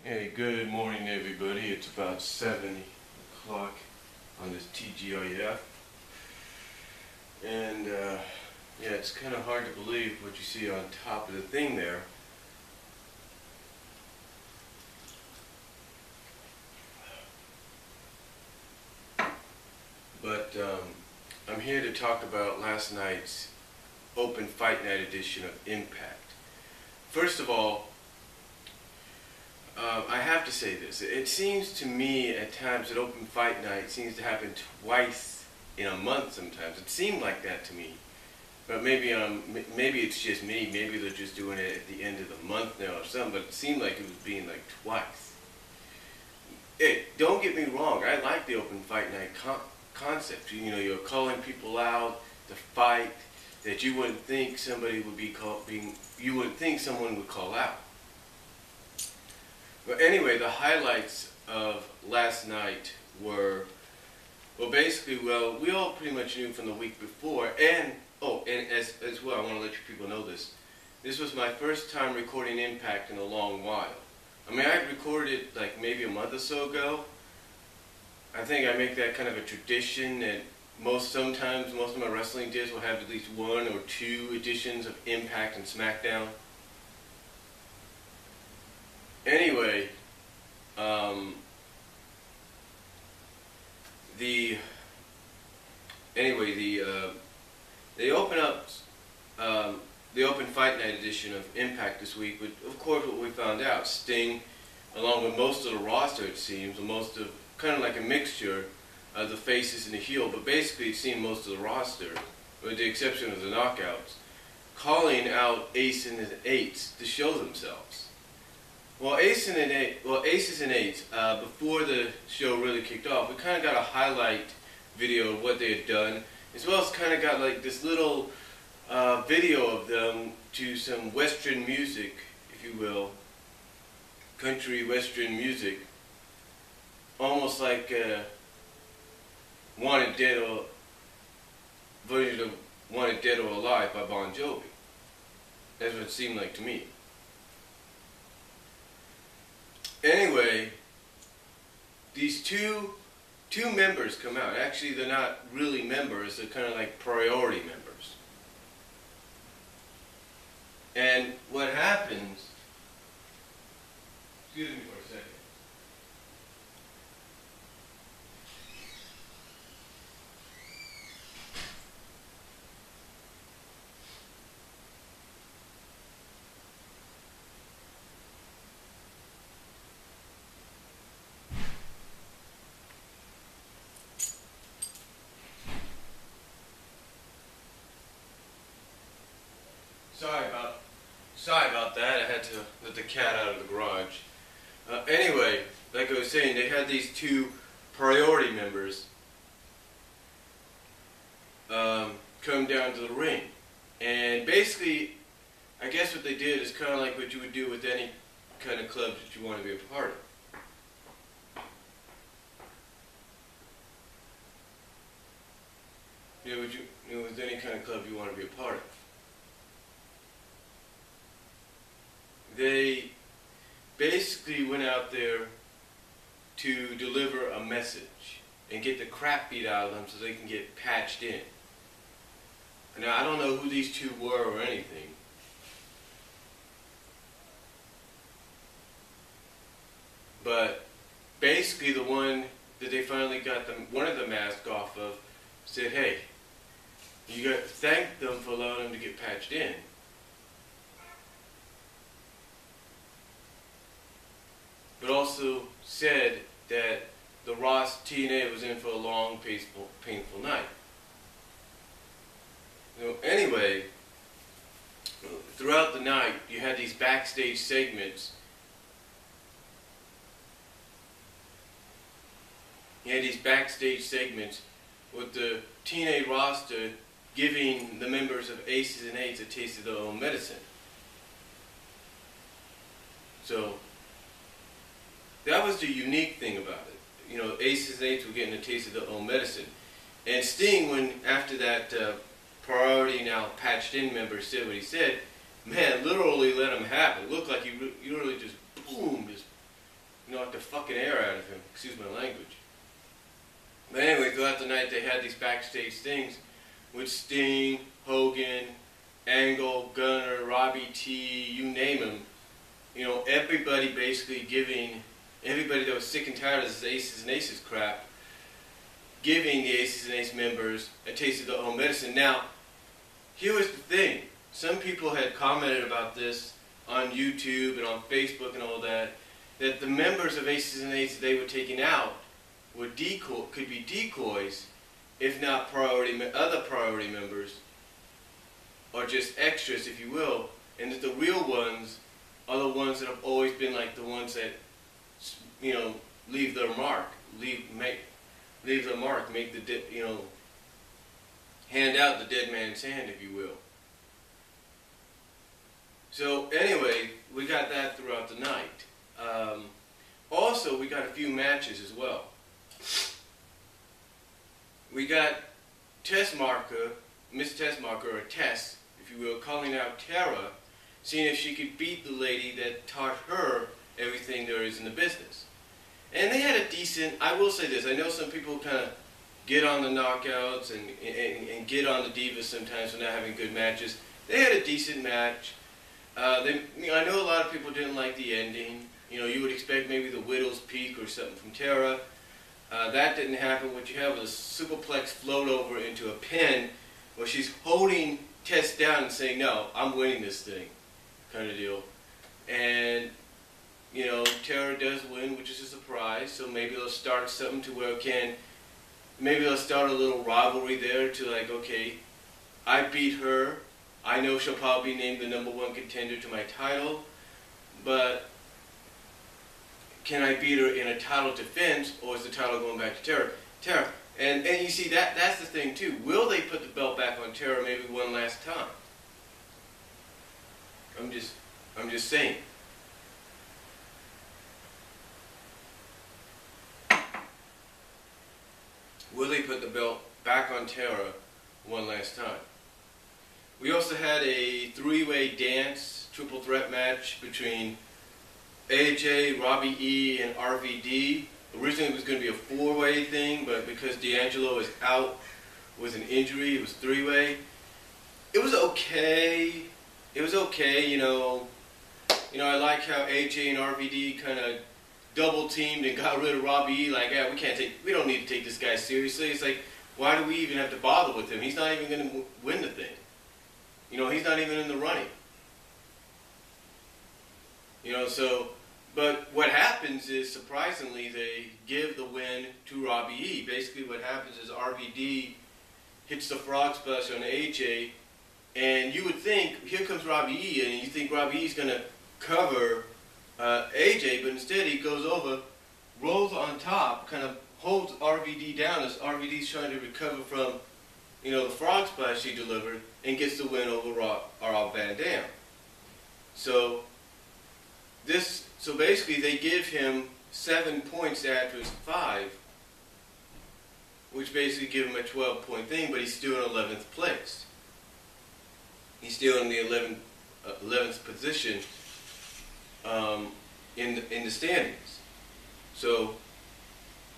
Hey, good morning everybody. It's about 7 o'clock on this TGIF. And yeah, it's kind of hard to believe what you see on top of the thing there. But I'm here to talk about last night's Open Fight Night edition of Impact. First of all, I have to say this. It seems to me at times that Open Fight Night seems to happen twice in a month sometimes. It seemed like that to me. But maybe it's just me. Maybe they're just doing it at the end of the month now or something. But it seemed like it was being like twice. Don't get me wrong. I like the Open Fight Night concept. You know, you're calling people out to fight that you wouldn't think somebody would you wouldn't think someone would call out. But anyway, the highlights of last night were, basically, we all pretty much knew from the week before, and as well, I want to let you people know this. This was my first time recording Impact in a long while. I mean, I had recorded it like maybe a month or so ago. I think I make that kind of a tradition that sometimes most of my wrestling digs will have at least 1 or 2 editions of Impact and SmackDown. Anyway, they open up the Open Fight Night edition of Impact this week with, of course, what we found out: Sting, along with most of the roster, it seems, kind of like a mixture of the faces and the heel, but basically it seemed most of the roster, with the exception of the Knockouts, calling out Ace and his Eights to show themselves. Well, Aces and Eights, before the show really kicked off, we kind of got a highlight video of what they had done, as well as kind of got like this little video of them to some Western music, if you will, country Western music, almost like Wanted Dead or version of Wanted Dead or Alive by Bon Jovi. That's what it seemed like to me. Anyway, these two members come out. Actually, they're not really members. They're kind of like priority members. And what happens... Excuse me for a second. Sorry about that. I had to let the cat out of the garage. Anyway, like I was saying, they had these 2 priority members come down to the ring. And basically, I guess what they did is kind of like what you would do with any kind of club that you want to be a part of. With any kind of club you want to be a part of. They basically went out there to deliver a message and get the crap beat out of them so they can get patched in. Now, I don't know who these 2 were or anything. But basically the one that they finally got one of the masks off of said, hey, you got to thank them for allowing them to get patched in. But also said that the Ross TNA was in for a long, painful night. Anyway, throughout the night, you had these backstage segments. With the TNA roster giving the members of Aces and Eights a taste of their own medicine. So that was the unique thing about it. You know, Aces and Eights were getting a taste of their own medicine. And Sting, after that priority now patched in member said what he said, man, literally let him have it. It looked like he literally just boom, just knocked the fucking air out of him. Excuse my language. But anyway, throughout the night they had these backstage things with Sting, Hogan, Angle, Gunner, Robbie T, you name them. You know, everybody basically giving, everybody that was sick and tired of this Aces and Aces crap, giving the Aces and Aces members a taste of their own medicine. Now, here was the thing. Some people had commented about this on YouTube and on Facebook and all that the members of Aces and Aces they were taking out were could be decoys, if not other priority members, or just extras, if you will, and that the real ones are the ones that have always been like the ones that, you know, leave their mark, leave their mark, make the hand out the dead man's hand, if you will. So anyway, we got that throughout the night. Also, we got a few matches as well. We got Miss Tessmarker, or Tess, if you will, calling out Tara, seeing if she could beat the lady that taught her everything there is in the business. And they had a decent, I will say this, I know some people kind of get on the knockouts and get on the divas sometimes for not having good matches. They had a decent match. I know a lot of people didn't like the ending. You know, you would expect maybe the Widow's Peak or something from Tara. That didn't happen. What you have was a superplex float over into a pin where she's holding Tess down and saying, no, I'm winning this thing, kind of deal. And, you know, Tara does win, which is a surprise. So maybe they'll start something to where maybe they'll start a little rivalry there to like, okay, I beat her. I know she'll probably be named the #1 contender to my title, but can I beat her in a title defense, or is the title going back to Tara? And you see, that's the thing too. Will they put the belt back on Tara maybe one last time? I'm just saying. Will they put the belt back on Tara one last time? We also had a three-way dance triple threat match between AJ, Robbie E, and RVD. Originally it was going to be a four-way thing, but because D'Angelo is out with an injury, it was three-way. It was okay. It was okay, you know. I like how AJ and RVD kind of double teamed and got rid of Robbie E. Like, yeah, we don't need to take this guy seriously. It's like, why do we even have to bother with him? He's not even going to win the thing. You know, he's not even in the running. You know, so, but what happens is, surprisingly, they give the win to Robbie E. Basically what happens is RVD hits the frog splash on AJ, and you would think, here comes Robbie E, and you think Robbie E's going to cover AJ, but instead he goes over, rolls on top, kind of holds RVD down as RVD's trying to recover from, you know, the frog splash he delivered, and gets the win over Rob Van Dam. So basically they give him 7 points after his 5, which basically give him a 12-point thing, but he's still in 11th place. He's still in the 11th position in the standings. So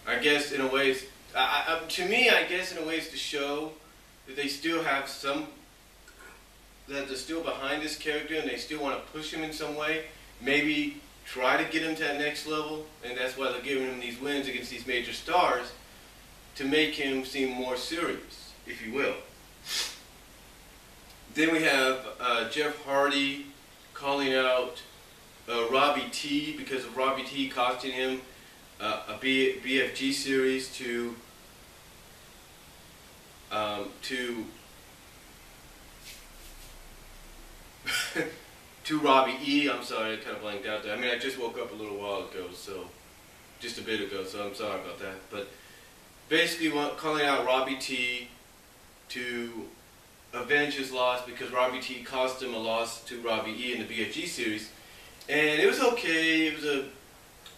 I guess in a way, to me, I guess in a way it's to show that they still have that they're still behind this character and they still want to push him in some way. Maybe try to get him to that next level, and that's why they're giving him these wins against these major stars to make him seem more serious, if you will. Then we have Jeff Hardy calling out Robbie T because of Robbie T costing him a BFG series to Robbie E. I'm sorry, I kind of blanked out there. I mean, I just woke up a little while ago, just a bit ago, so I'm sorry about that. But basically calling out Robbie T to avenge his loss because Robbie T cost him a loss to Robbie E in the BFG series. And it was okay. It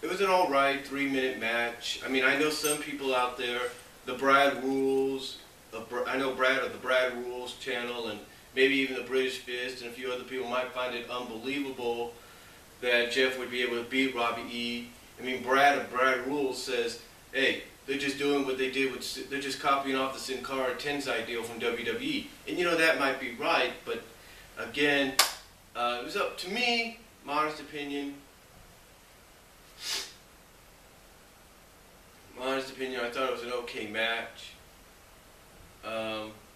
was an alright 3-minute match. I mean, I know some people out there, the Brad Rules, I know Brad of the Brad Rules channel, and maybe even the British Fist and a few other people might find it unbelievable that Jeff would be able to beat Robbie E. I mean, Brad of Brad Rules says, hey, they're just doing what they did with, they're just copying off the Sin Cara Tensai deal from WWE. And you know, that might be right, but again, it was up to me, modest opinion. Modest opinion, I thought it was an okay match.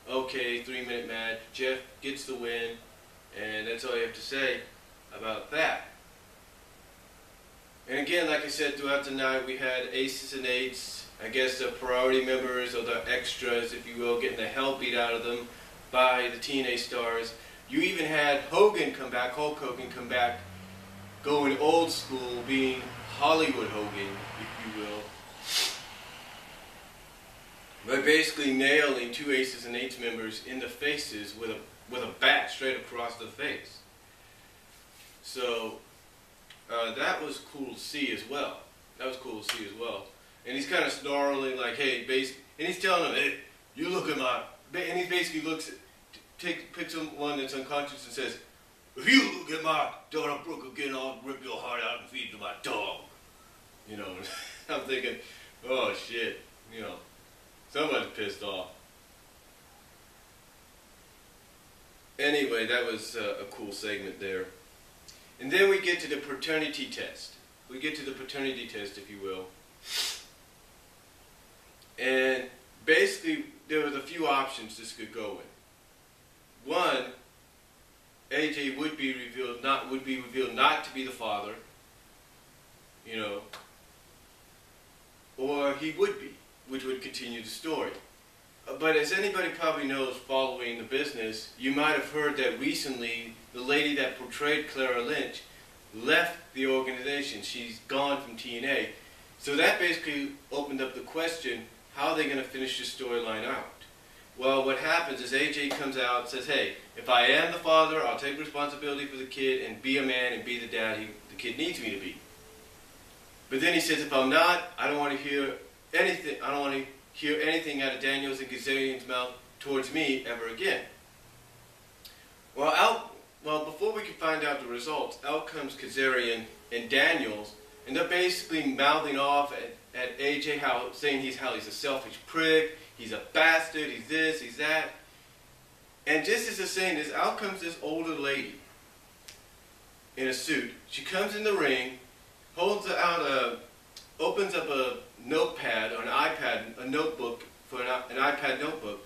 Okay, 3-minute match. Jeff gets the win, and that's all you have to say about that. And again, like I said, throughout the night we had aces and eights, I guess the priority members or the extras, if you will, getting the hell beat out of them by the TNA stars. You even had Hogan come back, Hulk Hogan come back, going old school, being Hollywood Hogan, if you will. But basically nailing 2 aces and eights members in the faces with a bat straight across the face. So that was cool to see as well. That was cool to see as well. And he's kind of snarling like, hey, and he's telling them, hey, you look at my, and he basically looks at, picks one that's unconscious and says, if you look at my daughter Brooke again, I'll rip your heart out and feed it to my dog. You know, I'm thinking, oh shit, you know, somebody's pissed off. Anyway, that was a cool segment there. And then we get to the paternity test. We get to the paternity test, if you will. And basically, there was a few options this could go in. One, AJ would be revealed not to be the father, you know, or he would be, which would continue the story. But as anybody probably knows following the business, you might have heard that recently the lady that portrayed Clara Lynch left the organization. She's gone from TNA. So that basically opened up the question, how are they going to finish this storyline out? Well, what happens is AJ comes out and says, hey, if I am the father, I'll take responsibility for the kid and be a man and be the dad the kid needs me to be. But then he says, if I'm not, I don't want to hear anything. I don't want to hear anything out of Daniels and Kazarian's mouth towards me ever again. Well, before we can find out the results, out comes Kazarian and Daniels, and they're basically mouthing off at AJ, saying he's a selfish prick, he's a bastard, he's this, he's that. And just as they're saying this, out comes this older lady in a suit. She comes in the ring, holds out opens up a notepad or an iPad, a notebook for an iPad notebook,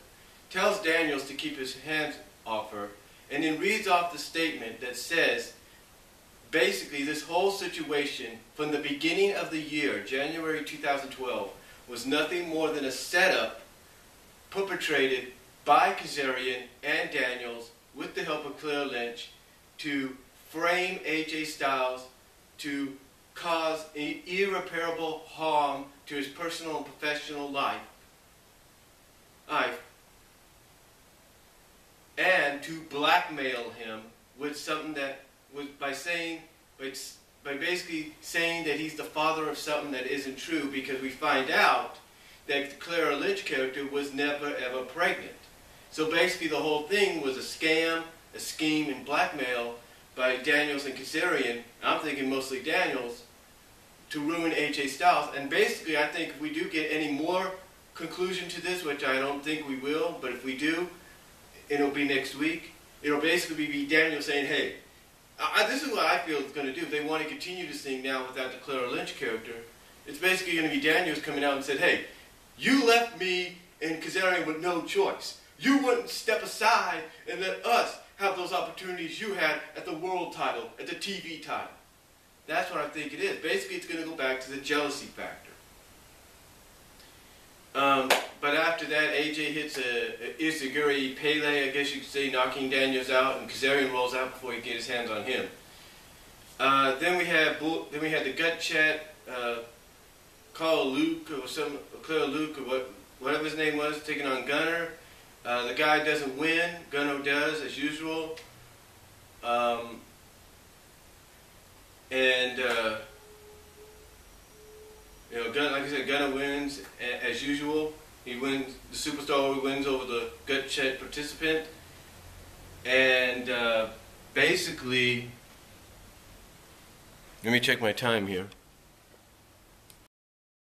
tells Daniels to keep his hands off her, and then reads off the statement that says, basically this whole situation from the beginning of the year, January 2012, was nothing more than a setup perpetrated by Kazarian and Daniels with the help of Clara Lynch to frame AJ Styles to cause irreparable harm to his personal and professional life, and to blackmail him with something that was by basically saying that he's the father of something that isn't true, because we find out that the Clara Lynch character was never ever pregnant. So basically the whole thing was a scam, a scheme, and blackmail by Daniels and Kazarian, I'm thinking mostly Daniels, to ruin AJ Styles. And basically I think if we do get any more conclusion to this, which I don't think we will, but if we do, it'll be next week, it'll basically be Daniels saying, hey, this is what I feel it's going to do. If they want to continue this thing now without the Clara Lynch character, it's basically going to be Daniels coming out and said, hey, you left me and Kazarian with no choice. You wouldn't step aside and let us have those opportunities you had at the world title, at the TV title. That's what I think it is. Basically, it's going to go back to the jealousy factor. But after that, AJ hits a Izaguri Pele, I guess you could say, knocking Daniels out, and Kazarian rolls out before he gets his hands on him. Then we had the gut chat. Carl Luke or Claire Luke or whatever his name was, taking on Gunner. The guy doesn't win. Gunner does, as usual. You know, like I said, Gunner wins as usual. He wins. The superstar wins over the gut check participant, and basically, let me check my time here.